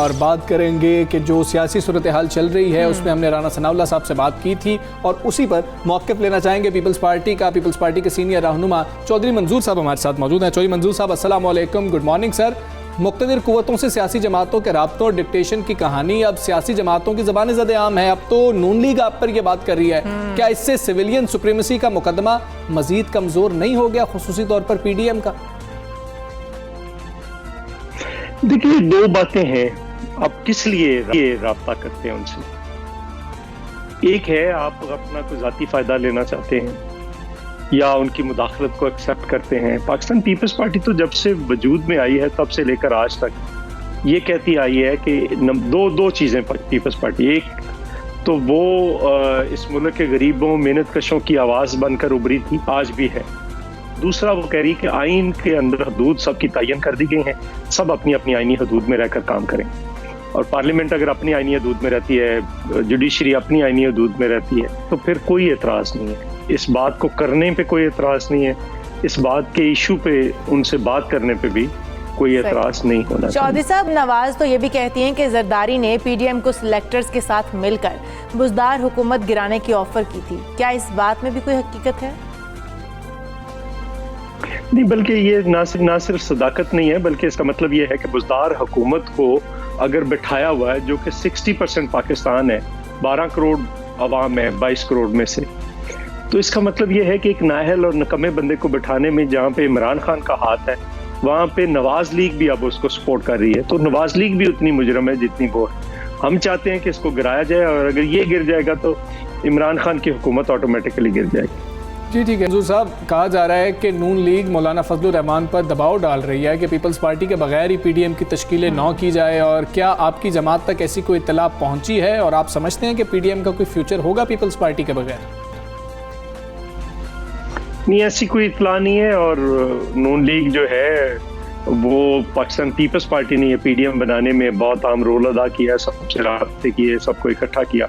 और बात करेंगे कि जो सियासी सूरत हाल चल रही है उसमें हमने राना सनाउल्लाह साहब से बात की थी और उसी पर मौक़िफ़ लेना चाहेंगे पीपल्स पार्टी के सीनियर रहनुमा चौधरी मंजूर साहब हमारे साथ मौजूद हैं। चौधरी मंजूर साहब अस्सलाम वालेकुम, गुड मॉर्निंग सर। मुक़्तदिर क़ुव्वतों से सियासी जमातों के राब्तों और डिक्टेशन की कहानी अब सियासी जमातों की ज़बान ज़द-ए-आम है। अब तो नून लीग आप पर यह बात कर रही है, क्या इससे सिविलियन सुप्रीमेसी का मुकदमा मजीद कमज़ोर नहीं हो गया, खुसूसी तौर पर PDM का? देखिए, दो बातें हैं। आप किस लिए ये राब्ता करते हैं उनसे? एक है आप अपना कोई ज़ाती फ़ायदा लेना चाहते हैं या उनकी मुदाखलत को एक्सेप्ट करते हैं। पाकिस्तान पीपल्स पार्टी तो जब से वजूद में आई है तब से लेकर आज तक ये कहती आई है कि दो चीज़ें पीपल्स पार्टी, एक तो वो इस मुल्क के गरीबों मेहनत कशों की आवाज़ बनकर उभरी थी, आज भी है। दूसरा वो कह रही कि आइन के अंदर हदूद सबकी तयन कर दी गई हैं, सब अपनी अपनी आइनी हदूद में रहकर काम करें। और पार्लियामेंट अगर अपनी आइनी हदूद में रहती है, जुडिशरी अपनी आइनी हदूद में रहती है, तो फिर कोई एतराज़ नहीं है। इस बात को करने पे कोई एतराज़ नहीं है, इस बात के इशू पे उनसे बात करने पे भी कोई एतराज़ नहीं होना चाहिए। चौधरी साहब, नवाज तो ये भी कहती हैं कि जरदारी ने PDM को सिलेक्टर्स के साथ मिलकर बुज़दार हुकूमत गिराने की ऑफर की थी, क्या इस बात में भी कोई हकीकत है? नहीं, बल्कि ये ना सिर्फ सदाकत नहीं है, बल्कि इसका मतलब ये है कि बुज़दार हुकूमत को अगर बिठाया हुआ है, जो कि 60% पाकिस्तान है, 12 करोड़ आवाम है 22 करोड़ में से, तो इसका मतलब ये है कि एक नाअहल और नकमे बंदे को बिठाने में जहाँ पे इमरान खान का हाथ है, वहाँ पे नवाज लीग भी अब उसको सपोर्ट कर रही है। तो नवाज लीग भी उतनी मुजरम है जितनी वो है। हम चाहते हैं कि इसको गिराया जाए और अगर ये गिर जाएगा तो इमरान खान की हुकूमत ऑटोमेटिकली गिर जाएगी। जी ठीक है मंजूर साहब, कहा जा रहा है कि नून लीग मौलाना फजलुर रहमान पर दबाव डाल रही है कि पीपल्स पार्टी के बगैर ही PDM की तश्कील न की जाए, और क्या आपकी जमात तक ऐसी कोई इत्तला पहुंची है और आप समझते हैं कि PDM का कोई फ्यूचर होगा पीपल्स पार्टी के बगैर? नहीं, ऐसी कोई इत्तला नहीं है। और नून लीग जो है वो पाकिस्तान पीपल्स पार्टी ने PDM बनाने में बहुत अहम रोल अदा किया, सबसे राब्ते किए, सबको इकट्ठा किया,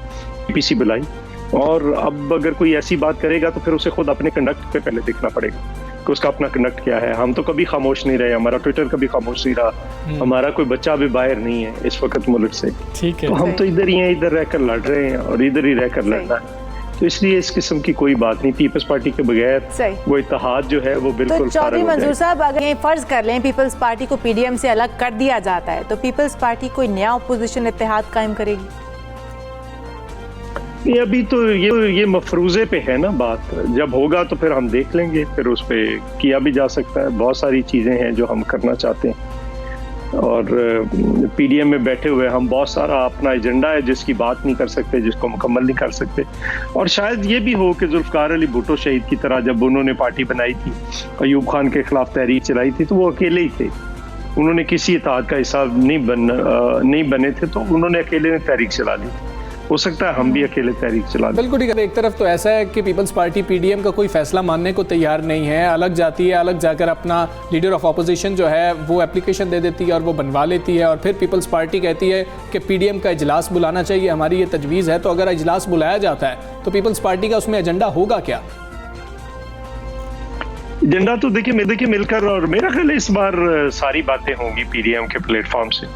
PC बुलाई। और अब अगर कोई ऐसी बात करेगा तो फिर उसे खुद अपने कंडक्ट पे पहले देखना पड़ेगा कि उसका अपना कंडक्ट क्या है। हम तो कभी खामोश नहीं रहे, हमारा ट्विटर कभी खामोश नहीं रहा, हमारा कोई बच्चा भी बाहर नहीं है इस वक्त मुल्क से। ठीक है, तो हम तो इधर ही हैं, इधर रहकर लड़ रहे हैं और इधर ही रहकर लड़ना है। तो इसलिए इस किस्म की कोई बात नहीं, पीपल्स पार्टी के बगैर वो इत्तेहाद जो है वो बिल्कुल। तो चौधरी मंजूर साहब, अगर ये फर्ज कर लें पीपल्स पार्टी को PDM से अलग कर दिया जाता है, तो पीपल्स पार्टी कोई नया अपोजिशन इत्तेहाद कायम करेगी? ये अभी तो ये मफरूजे पे है ना बात, जब होगा तो फिर हम देख लेंगे, फिर उस पे किया भी जा सकता है। बहुत सारी चीज़ें हैं जो हम करना चाहते हैं और PDM में बैठे हुए हम बहुत सारा अपना एजेंडा है जिसकी बात नहीं कर सकते, जिसको मुकम्मल नहीं कर सकते। और शायद ये भी हो कि जुल्फ़िकार अली भुट्टो शहीद की तरह जब उन्होंने पार्टी बनाई थी, अयूब खान के खिलाफ तहरीक चलाई थी, तो वो अकेले ही थे, उन्होंने किसी इत्तेहाद का हिस्सा नहीं बने थे, तो उन्होंने अकेले ने तहरीक चला ली। हो सकता है हम भी अकेले तहरीक चला दें। बिल्कुल ठीक है। एक तरफ तो ऐसा है कि पीपल्स पार्टी PDM का कोई फैसला मानने को तैयार नहीं है, अलग जाती है, अलग जाकर अपना लीडर ऑफ अपोजिशन जो है वो एप्लीकेशन दे देती है और वो बनवा लेती है, और फिर पीपल्स पार्टी कहती है कि PDM का इजलास बुलाना चाहिए, हमारी ये तजवीज़ है। तो अगर इजलास बुलाया जाता है तो पीपल्स पार्टी का उसमें एजेंडा होगा क्या? एजेंडा तो देखिए मिलकर, और मेरा ख्याल इस बार सारी बातें होंगी PDM के प्लेटफॉर्म से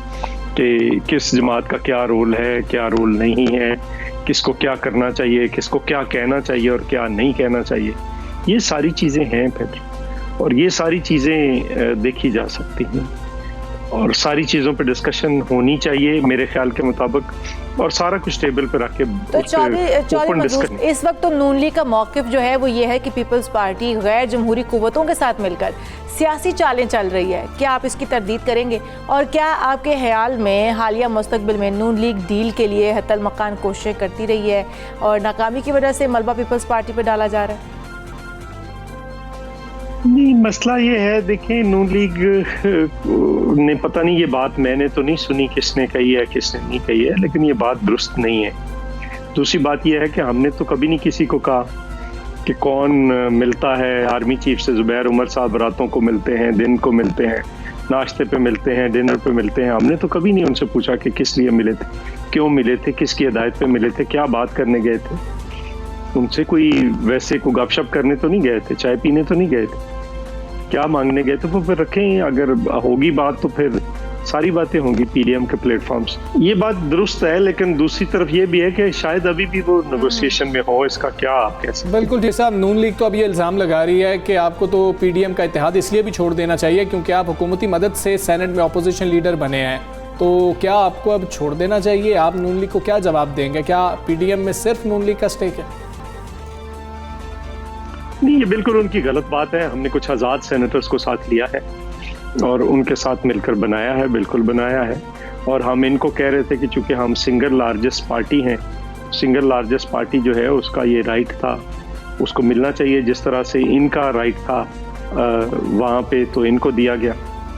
कि किस जमात का क्या रोल है, क्या रोल नहीं है, किसको क्या करना चाहिए, किसको क्या कहना चाहिए और क्या नहीं कहना चाहिए। ये सारी चीज़ें हैं फिर, और ये सारी चीज़ें देखी जा सकती हैं और सारी चीज़ों पे डिस्कशन होनी चाहिए मेरे ख्याल के मुताबिक, और सारा कुछ टेबल पे रख के। तो चौधरी, इस वक्त तो नून लीग का मौक़िफ़ जो है वो ये है कि पीपल्स पार्टी गैर जमहूरी कुव्वतों के साथ मिलकर सियासी चालें चल रही है, क्या आप इसकी तरदीद करेंगे? और क्या आपके ख्याल में हालिया मुस्तक़बिल में नून लीग डील के लिए हत्तल मकान कोशिशें करती रही है और नाकामी की वजह से मलबा पीपल्स पार्टी पर डाला जा रहा है? नहीं, मसला ये है, देखिए नून लीग ने, पता नहीं ये बात मैंने तो नहीं सुनी किसने कही है किसने नहीं कही है, लेकिन ये बात दुरुस्त नहीं है। दूसरी बात ये है कि हमने तो कभी नहीं किसी को कहा कि कौन मिलता है आर्मी चीफ से। ज़ुबैर उमर साहब रातों को मिलते हैं, दिन को मिलते हैं, नाश्ते पे मिलते हैं, डिनर पे मिलते हैं। हमने तो कभी नहीं उनसे पूछा कि किस लिए मिले थे, क्यों मिले थे, किसकी हिदायत पे मिले थे, क्या बात करने गए थे। उनसे कोई वैसे को गपशप करने तो नहीं गए थे, चाय पीने तो नहीं गए थे, क्या मांगने गए थे वो फिर रखें। अगर होगी बात तो फिर सारी बातें होंगी पीडीएम के प्लेटफॉर्म्स। ये बात दुरुस्त है, लेकिन दूसरी तरफ ये भी है कि शायद अभी भी वो नेगोशिएशन में हो, इसका क्या आप कह सकते हैं? बिल्कुल जी साहब, नून लीग तो अब ये इल्ज़ाम लगा रही है कि आपको तो पीडीएम का इत्तेहाद इसलिए भी छोड़ देना चाहिए क्योंकि आप हुकूमती मदद से सेनेट में अपोजिशन लीडर बने हैं, तो क्या आपको अब छोड़ देना चाहिए? आप नून लीग को क्या जवाब देंगे? क्या पीडीएम में सिर्फ नून लीग का स्टेक है? नहीं, ये बिल्कुल उनकी गलत बात है। हमने कुछ आज़ाद सेनेटर्स को साथ लिया है और उनके साथ मिलकर बनाया है, बिल्कुल बनाया है। और हम इनको कह रहे थे कि चूंकि हम सिंगल लार्जेस्ट पार्टी हैं, सिंगल लार्जेस्ट पार्टी जो है उसका ये राइट था, उसको मिलना चाहिए। जिस तरह से इनका राइट था वहाँ पे तो इनको दिया गया,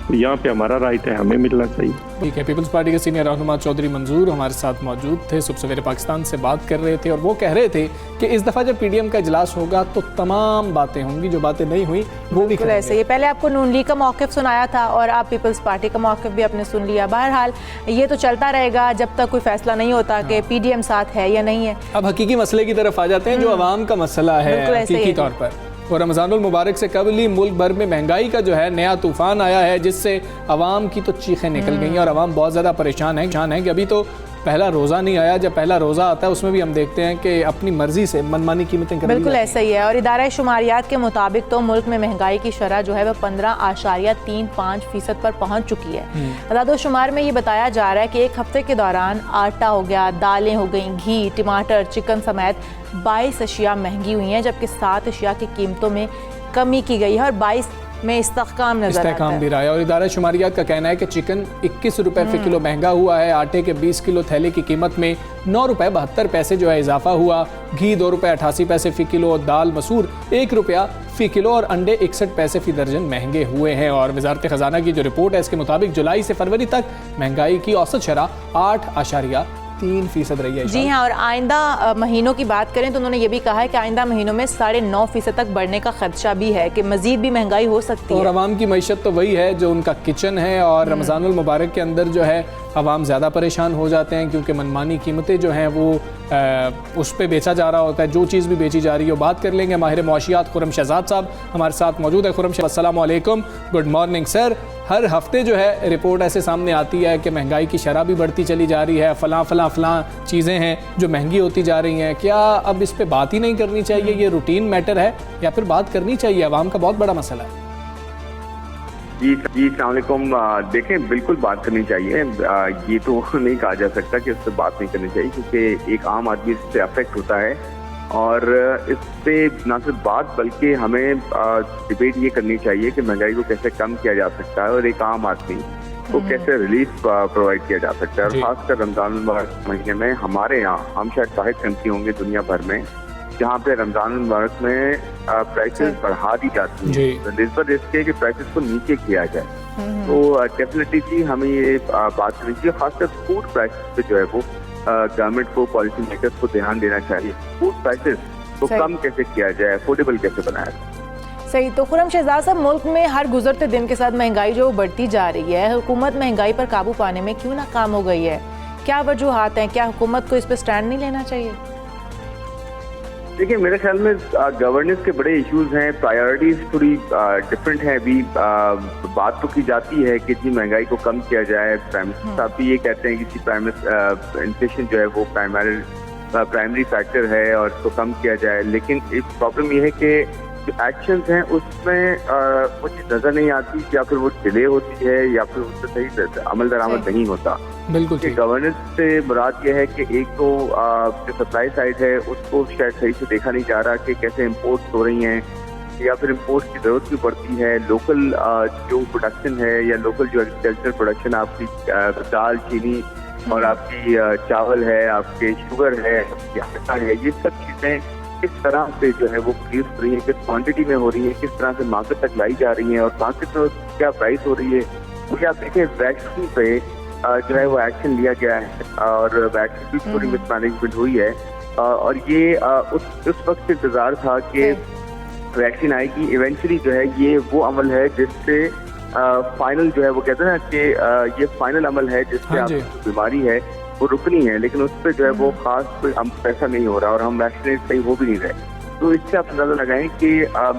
तो यहाँ पे हमारा राइट है, हमें मिलना चाहिए। ठीक है, पीपल्स पार्टी के सीनियर रहनुमा चौधरी मंजूर हमारे साथ मौजूद थे, सुबह सवेरे पाकिस्तान से बात कर रहे थे और वो कह रहे थे कि इस दफ़ा जब पीडीएम का इजलास होगा तो तमाम बातें होंगी, जो बातें नहीं हुई वो भी ऐसे ही। पहले आपको नून लीग का मौक़िफ़ सुनाया था और आप पीपल्स पार्टी का मौक़िफ़ भी आपने सुन लिया। बहरहाल ये तो चलता रहेगा जब तक कोई फैसला नहीं होता कि पीडीएम साथ है या नहीं है। अब हकीकी मसले की तरफ आ जाते हैं, जो अवाम का मसला है हकीकी तौर पर। और रमज़ानुल मुबारक से कबल ही मुल्क भर में महंगाई का जो है नया तूफ़ान आया है, जिससे अवाम की तो चीखें निकल गई हैं और अवाम बहुत ज़्यादा परेशान है कि अभी तो पहला रोज़ा नहीं आया। जब पहला रोज़ा आता है उसमें भी हम देखते हैं कि अपनी मर्जी से मनमानी कीमतें कर बिल्कुल ऐसा ही है। और इदारा शुमारियात के मुताबिक तो मुल्क में महंगाई की शरह जो है वह 15.35% पर पहुंच चुकी है। अदाद शुमार में ये बताया जा रहा है कि एक हफ्ते के दौरान आटा हो गया, दालें हो गई, घी, टमाटर, चिकन समेत 22 अशिया महंगी हुई हैं, जबकि 7 अशिया की कीमतों में कमी की गई है और 22 में इस्तेहकाम नजर आता है। भी रहा है। और इदारा शुमारियात का कहना है कि चिकन 21 रुपए फी किलो महंगा हुआ है, आटे के 20 किलो थैले की कीमत में 9 रुपए 72 पैसे जो है इजाफा हुआ, घी 2 रुपए 88 पैसे फी किलो, दाल मसूर 1 रुपया फी किलो और अंडे 61 पैसे फी दर्जन महंगे हुए हैं। और वजारत खजाना की जो रिपोर्ट है इसके मुताबिक जुलाई से फरवरी तक महंगाई की औसत शरह 8.3% रही है। जी हाँ, और आइंदा महीनों की बात करें तो उन्होंने ये भी कहा है कि आइंदा महीनों में 9.5% तक बढ़ने का खदशा भी है, कि मजीद भी महंगाई हो सकती है। और आवाम की मईशत तो वही है जो उनका किचन है, और रमज़ानुल मुबारक के अंदर जो है आवाम ज़्यादा परेशान हो जाते हैं क्योंकि मनमानी कीमतें जो हैं वो उस पर बेचा जा रहा होता है, जो चीज़ भी बेची जा रही है। बात कर लेंगे माहिर मौशियात खुर्रम शहजाद साहब हमारे साथ मौजूद है। खुर्रम शहजाद, अस्सलाम वालेकुम, गुड मॉर्निंग सर। हर हफ्ते जो है रिपोर्ट ऐसे सामने आती है कि महंगाई की शरह भी बढ़ती चली जा रही है, फलां चीज़ें हैं जो महंगी होती जा रही हैं। क्या अब इस पर बात ही नहीं करनी चाहिए? ये रूटीन मैटर है या फिर बात करनी चाहिए? आवाम का बहुत बड़ा मसला है। जी अस्सलाम वालेकुम। देखें, बिल्कुल बात करनी चाहिए। ये तो नहीं कहा जा सकता कि उस पर बात नहीं करनी चाहिए, क्योंकि एक आम आदमी इससे अफेक्ट होता है और इस पे ना सिर्फ बात बल्कि हमें डिबेट ये करनी चाहिए कि महंगाई को कैसे कम किया जा सकता है और एक आम आदमी को कैसे रिलीफ प्रोवाइड किया जा सकता है। और खासकर रमजान महीने में हमारे यहाँ, हम शायद वाहिद कंट्री होंगे दुनिया भर में जहाँ पे रमजान मुबारक में प्राइसेस बढ़ा दी जाती है, निस्बत इसके कि प्राइसेस को नीचे किया जाए। तो डेफिनेटली जी हमें ये बात करनी चाहिए। खासकर फूड प्राइसेस पे जो है वो गवर्नमेंट को, पॉलिसी मेकर्स को ध्यान देना चाहिए। फूड प्राइसेस को कम कैसे किया जाए, अफोर्डेबल कैसे बनाया जाए। सही। तो खुर्रम शहजाद साहब, मुल्क में हर गुजरते दिन के साथ महंगाई जो बढ़ती जा रही है, हुकूमत महंगाई पर काबू पाने में क्यों नाकाम हो गई है? क्या वजूहात हैं? क्या हुकूमत को इस पर स्टैंड नहीं लेना चाहिए? देखिए, मेरे ख्याल में गवर्नेंस के बड़े इश्यूज हैं, प्रायोरिटीज थोड़ी डिफरेंट हैं। अभी बात तो की जाती है कि जी महंगाई को कम किया जाए। प्राइम मिनिस्टर साहब भी ये कहते हैं कि इन्फ्लेशन जो है वो प्राइमरी फैक्टर है और इसको कम किया जाए। लेकिन एक प्रॉब्लम ये है कि जो एक्शंस हैं उसमें वो चीज़ नजर नहीं आती, या फिर वो डिले होती है, या फिर उससे सही अमल दरामद नहीं होता। बिल्कुल। गवर्नेंस से मुराद ये है कि एक तो जो सप्लाई साइड है उसको शायद सही से देखा नहीं जा रहा कि कैसे इम्पोर्ट्स हो रही हैं, या फिर इम्पोर्ट की जरूरत भी पड़ती है। लोकल जो प्रोडक्शन है या लोकल जो एग्रीकल्चर प्रोडक्शन, आपकी दाल, चीनी और आपकी चावल है, आपके शुगर है, आटा है, ये सब चीज़ें किस तरह से जो है वो प्रोड्यूस हो रही है, किस क्वांटिटी में हो रही है, किस तरह से मार्केट तक लाई जा रही है और मार्केट में क्या प्राइस हो रही है। तो क्या आप देखें, वैक्सीन पे जो है वो एक्शन लिया गया है और वैक्सीन की पूरी मिसमैनेजमेंट हुई है। और ये उस वक्त इंतजार था कि वैक्सीन आएगी। इवेंचुअली जो है ये वो अमल है जिससे फाइनल जो है वो कहते हैं ना कि ये फाइनल अमल है जिससे आपकी बीमारी है वो रुकनी है, लेकिन उस पर जो है वो खास कोई पैसा नहीं हो रहा और हम वैक्सीनेट सही हो भी नहीं रहे। तो इससे आप अंदाजा लगाएं कि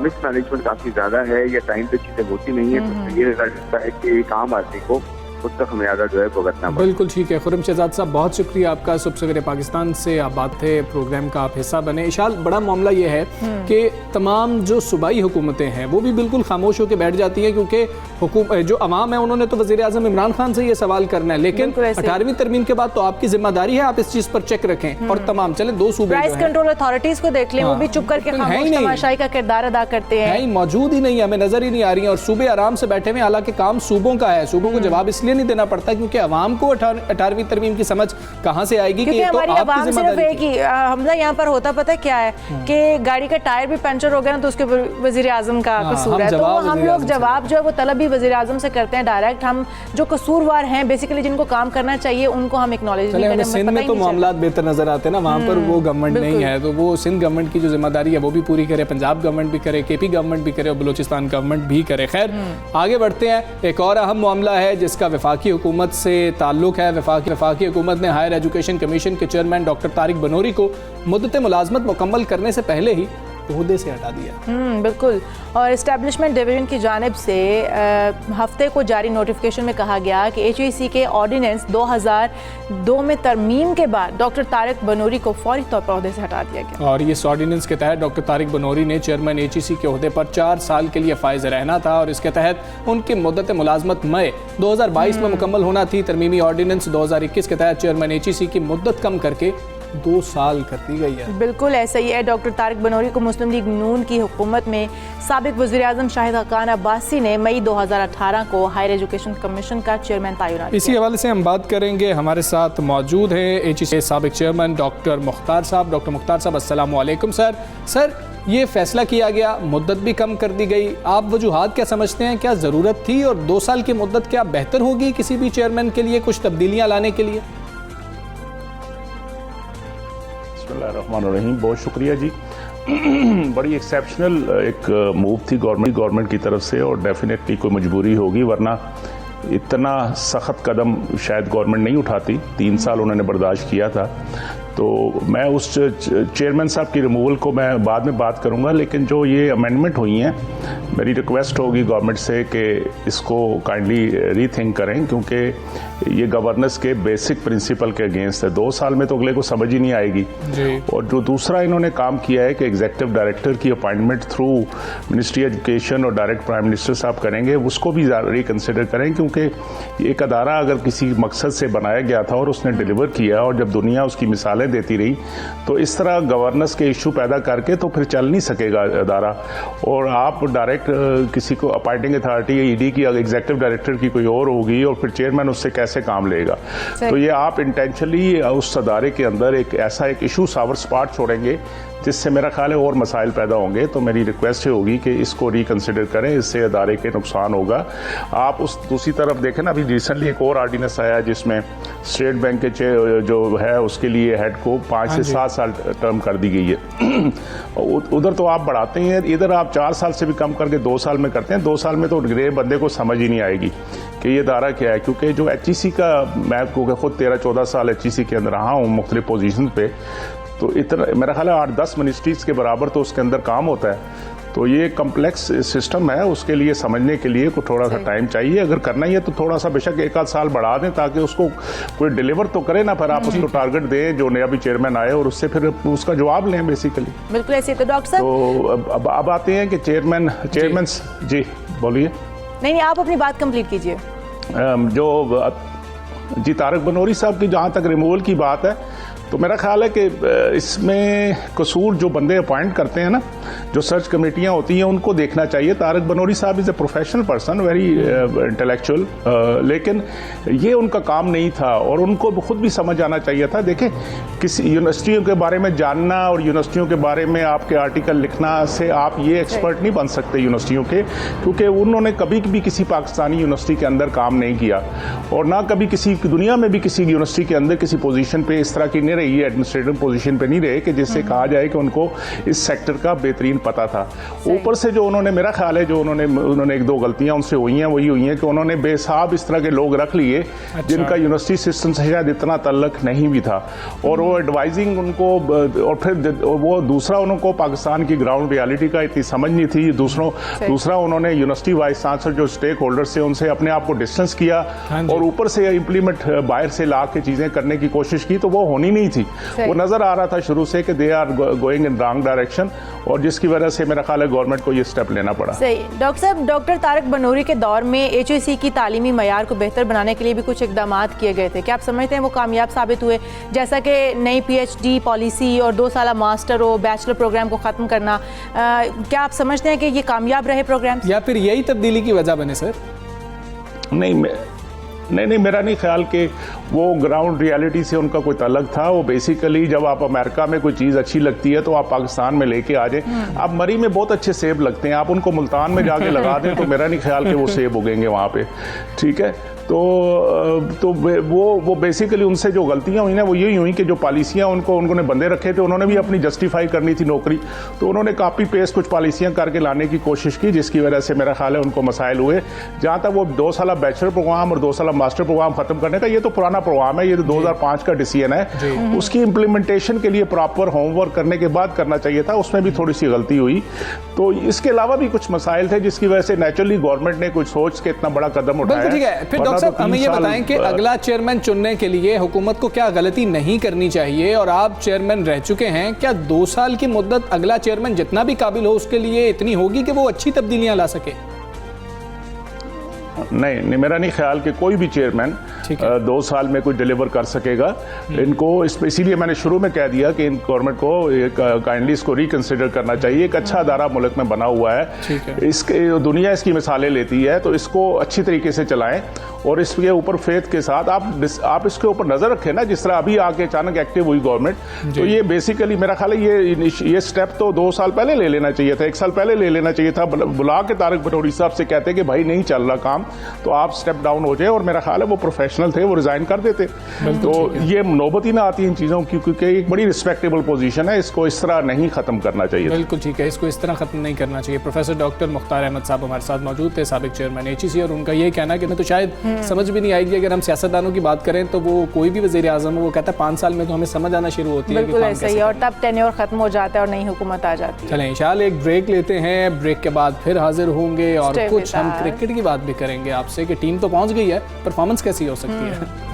मिसमैनेजमेंट काफी ज्यादा है या टाइम पे चीजें होती नहीं है। तो ये लगता है कि एक आम आदमी को उस तक हमें आगे जो है भुगतना पड़े। बिल्कुल ठीक है। खुर्रम शहजाद साहब, बहुत शुक्रिया आपका। सुबह सवेरे पाकिस्तान से आप बात थे, प्रोग्राम का आप हिस्सा बने। इशाल, बड़ा मामला ये है कि तमाम जो सूबाई हुकूमतें हैं वो भी बिल्कुल खामोश होकर बैठ जाती हैं, क्योंकि जो अवाम है उन्होंने तो वज़ीर आज़म इमरान खान से ये सवाल करना है, लेकिन 18वीं तरमीम के बाद तो आपकी जिम्मेदारी है, आप इस चीज़ पर चेक रखें। और तमाम चले दो सूबे प्राइस कंट्रोल अथॉरिटीज को देख लें, वो भी चुप करके खामोश तमाशाई का किरदार अदा करते हैं, मौजूद ही नहीं, हमें नजर ही नहीं आ रही है। और सूबे आराम से बैठे हुए, हालांकि काम सूबों का है। सूबों को जवाब इसलिए नहीं देना पड़ता क्योंकि अवाम को 18वीं तरमीम की समझ कहां से आएगी कि हमारी आवाम सिर्फ एक ही हमला यहाँ पर होता पता है क्या है कि गाड़ी का टायर भी पंचर हो गया ना तो उसके वजीर आजम का कसूर है, तो हम लोग जवाब जो है वो तलब भी वजीर आजम से करते हैं डायरेक्ट। हम जो कसूरवार हैं बेसिकली जिनको काम करना चाहिए उनको हम एक्नॉलेज नहीं करते। सिंध में तो मामला बेहतर नजर आते हैं ना, वहाँ पर वो गवर्नमेंट नहीं है, तो वो सिंध गवर्नमेंट की जो जिम्मेदारी है वो भी पूरी करे, पंजाब गवर्नमेंट भी करे, केपी गवर्नमेंट भी करे और बलूचिस्तान गवर्नमेंट भी करे। खैर आगे बढ़ते हैं। एक और अहम मामला है जिसका वफाकी हुकूमत से ताल्लुक है। वफाकी हुकूमत ने हायर एजुकेशन कमीशन के चेयरमैन डॉक्टर तारिक बनोरी को मुद्दत मुलाजमत मुकम्मल करने से पहले ही ओहदे से हटा दिया। बिल्कुल। और इस्टेब्लिशमेंट डिवीजन की जानिब से हफ्ते को जारी नोटिफिकेशन में कहा गया कि HEC के ऑर्डिनेंस 2002 में तरमीम के बाद डॉक्टर तारिक बनोरी को फौरी तौर पर ओहदे से हटा दिया गया। और इस ऑर्डिनेंस के तहत डॉक्टर तारिक बनोरी ने चेयरमैन HEC के ओहदे पर 4 साल के लिए फाइज रहना था और इसके तहत उनकी मुद्दत मुलाजमत मई 2022 में मुकम्मल होना थी। तरमीमी ऑर्डिनेंस 2021 के तहत चेयरमैन HEC की मुद्दत कम करके 2 साल कर दी गई है। बिल्कुल ऐसा ही है। डॉक्टर तारिक बनोरी को मुस्लिम लीग नून की हुकूमत में साबिक वज़ीर आज़म शाहिद खान अब्बासी ने मई 2018 को हायर एजुकेशन कमीशन का चेयरमैन तैनात किया। इसी हवाले से हम बात करेंगे। हमारे साथ मौजूद हैं HEC साबिक चेयरमैन डॉक्टर मुख्तार साहब। डॉक्टर मुख्तार साहब, अस्सलाम वालेकुम। सर, ये फैसला किया गया, मुद्दत भी कम कर दी गई, आप वजूहात क्या समझते हैं, क्या ज़रूरत थी और 2 साल की मुद्दत क्या बेहतर होगी किसी भी चेयरमैन के लिए कुछ तब्दीलियाँ लाने के लिए? बिस्मिल्लाहिर्रहमानिर्रहीम, बहुत शुक्रिया जी। बड़ी एक्सेप्शनल एक मूव थी गवर्नमेंट की तरफ से और डेफिनेटली कोई मजबूरी होगी, वरना इतना सख्त कदम शायद गवर्नमेंट नहीं उठाती। 3 साल उन्होंने बर्दाश्त किया था। तो मैं उस चेयरमैन साहब की रिमूवल को मैं बाद में बात करूंगा, लेकिन जो ये अमेंडमेंट हुई हैं, मेरी रिक्वेस्ट होगी गवर्नमेंट से कि इसको काइंडली रीथिंक करें, क्योंकि ये गवर्नेंस के बेसिक प्रिंसिपल के अगेंस्ट है। 2 साल में तो अगले को समझ ही नहीं आएगी। और जो दूसरा इन्होंने काम किया है कि एग्जीक्यूटिव डायरेक्टर की अपॉइंटमेंट थ्रू मिनिस्ट्री एजुकेशन और डायरेक्ट प्राइम मिनिस्टर साहब करेंगे, उसको भी रिकन्सिडर करें, क्योंकि एक अदारा अगर किसी मकसद से बनाया गया था और उसने डिलीवर किया और जब दुनिया उसकी मिसालें देती रही तो इस तरह गवर्नेंस के इशू पैदा करके तो फिर चल नहीं सकेगा अदारा। और आप डायरेक्ट किसी को अपॉइंटिंग अथॉरिटी ईडी की एग्जीक्यूटिव डायरेक्टर की कोई और होगी और फिर चेयरमैन उससे कैसे काम लेगा। तो ये आप इंटेंशनली उस अदारे के अंदर एक ऐसा एक इशू सावर स्पॉट छोड़ेंगे जिससे मेरा ख्याल है और मसाइल पैदा होंगे। तो मेरी रिक्वेस्ट होगी कि इसको रिकन्सिडर करें, इससे अदारे के नुकसान होगा। आप उस दूसरी तरफ देखें ना, अभी रिसेंटली एक और ऑर्डिनेंस आया जिसमें स्टेट बैंक के जो है उसके लिए हेड को 5 से 7 साल टर्म कर दी गई है। उधर तो आप बढ़ाते हैं, इधर आप 4 साल से भी कम करके 2 साल में करते हैं। 2 साल में तो गृह बंदे को समझ ही नहीं आएगी कि ये दायरा क्या है, क्योंकि जो HEC का, मैं खुद 13-14 साल HEC के अंदर रहा हूँ मुख्तलिफ पोजीशन पे, तो इतना मेरा ख्याल है 8-10 मिनिस्ट्रीज़ के बराबर तो उसके अंदर काम होता है। तो ये कम्प्लेक्स सिस्टम है, उसके लिए समझने के लिए कुछ थोड़ा सा टाइम चाहिए। अगर करना ही है तो थोड़ा सा बेशक 1-8 साल बढ़ा दें ताकि उसको कोई डिलीवर तो करे ना, फिर आप उसको टारगेट दें जो नया भी चेयरमैन आए और उससे फिर उसका जवाब लें बेसिकली। बिल्कुल ऐसे। तो डॉक्टर साहब, तो अब आते हैं कि चेयरमैन जी बोलिए। नहीं, आप अपनी बात कंप्लीट कीजिए। जो तारिक बनोरी साहब की जहाँ तक रिमूवल की बात है, तो मेरा ख्याल है कि इसमें कसूर जो बंदे अपॉइंट करते हैं ना, जो सर्च कमेटियां होती हैं, उनको देखना चाहिए। तारिक बनोरी साहब is a professional person, very intellectual, लेकिन ये उनका काम नहीं था और उनको खुद भी समझ आना चाहिए था। देखें, किसी यूनिवर्सिटियों के बारे में जानना और यूनिवर्सिटियों के बारे में आपके आर्टिकल लिखना से आप ये एक्सपर्ट नहीं बन सकते यूनिवर्सिटियों के, क्योंकि उन्होंने कभी भी किसी पाकिस्तानी यूनिवर्सिटी के अंदर काम नहीं किया और ना कभी किसी दुनिया में भी किसी यूनिवर्सिटी के अंदर किसी पोजीशन पे इस तरह की नहीं रही रही, एडमिनिस्ट्रेटिव पोजीशन पे नहीं रहे कि जिससे कहा जाए कि उनको इस सेक्टर का बेहतरीन पता था। ऊपर से जो उन्होंने, मेरा ख्याल है जो उन्होंने एक दो गलतियां उनसे हुई हैं वही हुई हैं कि उन्होंने बेसाब इस तरह के लोग रख लिए जिनका यूनिवर्सिटी सिस्टम से शायद इतना तल्लक नहीं भी था, और वो एडवाइजिंग उनको, और फिर वो दूसरा उनको पाकिस्तान की ग्राउंड रियलिटी का इतनी समझ नहीं थी। दूसरा उन्होंने यूनिवर्सिटी वाइस चांसलर जो स्टेक होल्डर्स थे उनसे अपने आप को डिस्टेंस किया, और ऊपर से इम्प्लीमेंट बाहर से ला के चीजें करने की कोशिश की, तो वो होनी नहीं थी। वो नजर आ रहा था शुरू से कि they are going in wrong direction, और जिसकी वजह से मेरा ख्याल है गवर्नमेंट को ये स्टेप लेना पड़ा। सही। डॉक्टर साहब, डॉक्टर तारक बनूरी के दौर में HEC की तालीमी मयार को बेहतर बनाने के लिए भी कुछ इकदाम किए गए थे, क्या आप समझते हैं वो कामयाब साबित हुए? जैसा कि नई PhD पॉलिसी और 2 साल मास्टर और बैचलर प्रोग्राम को ख़त्म करना, क्या आप समझते हैं कि ये कामयाब रहे प्रोग्राम, या फिर यही तब्दीली की वजह बने? सर नहीं, मेरा नहीं ख्याल कि वो ग्राउंड रियलिटी से उनका कोई तल्लक था। वो बेसिकली जब आप अमेरिका में कोई चीज़ अच्छी लगती है तो आप पाकिस्तान में लेके आ जाए। आप मरी में बहुत अच्छे सेब लगते हैं, आप उनको मुल्तान में जाके लगा दें तो मेरा नहीं ख्याल कि वो सेब उगेंगे वहाँ पे, ठीक है। तो वो बेसिकली उनसे जो गलतियां हुई ना वो यही हुई कि जो पॉलिसियां उन्होंने बंदे रखे थे, उन्होंने भी अपनी जस्टिफाई करनी थी नौकरी, तो उन्होंने कॉपी पेस्ट कुछ पॉलिसियां करके लाने की कोशिश की, जिसकी वजह से मेरा ख्याल है उनको मसाइल हुए। जहाँ तक वो 2 साल बैचलर प्रोग्राम और 2 साल मास्टर प्रोग्राम खत्म करने का, ये तो पुराना प्रोग्राम है, ये तो 2005 का डिसीजन है। उसकी इम्प्लीमेंटेशन के लिए प्रॉपर होमवर्क करने के बाद करना चाहिए था, उसमें भी थोड़ी सी गलती हुई। तो इसके अलावा भी कुछ मसाइल थे जिसकी वजह से नेचुरली गवर्नमेंट ने कुछ सोच के इतना बड़ा कदम उठाया। साहब, हमें ये बताएं कि अगला चेयरमैन चुनने के लिए हुकूमत को क्या गलती नहीं करनी चाहिए, और आप चेयरमैन रह चुके हैं, क्या 2 साल की मुद्दत अगला चेयरमैन जितना भी काबिल हो उसके लिए इतनी होगी कि वो अच्छी तब्दीलियां ला सके? नहीं, मेरा नहीं ख्याल कि कोई भी चेयरमैन 2 साल में कोई डिलीवर कर सकेगा। इनको इसीलिए मैंने शुरू में कह दिया कि इन गवर्नमेंट को काइंडली इसको रिकंसिडर करना चाहिए। एक अच्छा अदारा मुल्क में बना हुआ है, इसके दुनिया इसकी मिसालें लेती है, तो इसको अच्छी तरीके से चलाएं और इसके ऊपर फेथ के साथ आप इसके ऊपर नजर रखें ना। जिस तरह अभी आके अचानक एक्टिव हुई गवर्नमेंट, तो ये बेसिकली मेरा ख्याल है ये स्टेप तो 2 साल पहले ले लेना चाहिए था, 1 साल पहले ले लेना चाहिए था। बुला के तारक बनूरी साहब से कहते कि भाई नहीं चल रहा काम, तो आप स्टेप डाउन हो जाए, और मेरा ख्याल है वो प्रोफेशनल थे, वो रिजाइन कर देते, तो ये नौबत ही ना आती इन चीजों की, क्योंकि एक बड़ी रिस्पेक्टेबल पोजीशन है, इसको इस तरह नहीं खत्म करना चाहिए। बिल्कुल ठीक है, इसको इस तरह खत्म नहीं करना चाहिए। प्रोफेसर डॉक्टर मुख्तार अहमद साहब हमारे साथ मौजूद थे, साबिक चेयरमैन HEC, और उनका ये कहना कि मैं तो शायद समझ भी नहीं आएगी अगर हम सियासतदानों की बात करें तो वो कोई भी वज़ीर आज़म वो कहता है 5 साल में तो हमें समझ आना शुरू होती है। बिल्कुल ऐसा ही है, और तब टेन्योर खत्म हो जाता है और नई हुकूमत आ जाती है। चलें इंशाल्लाह एक ब्रेक लेते हैं, ब्रेक के बाद फिर हाजिर होंगे और कुछ हम क्रिकेट की बात भी करेंगे आपसे कि टीम तो पहुंच गई है, परफॉर्मेंस कैसी हो सकती है।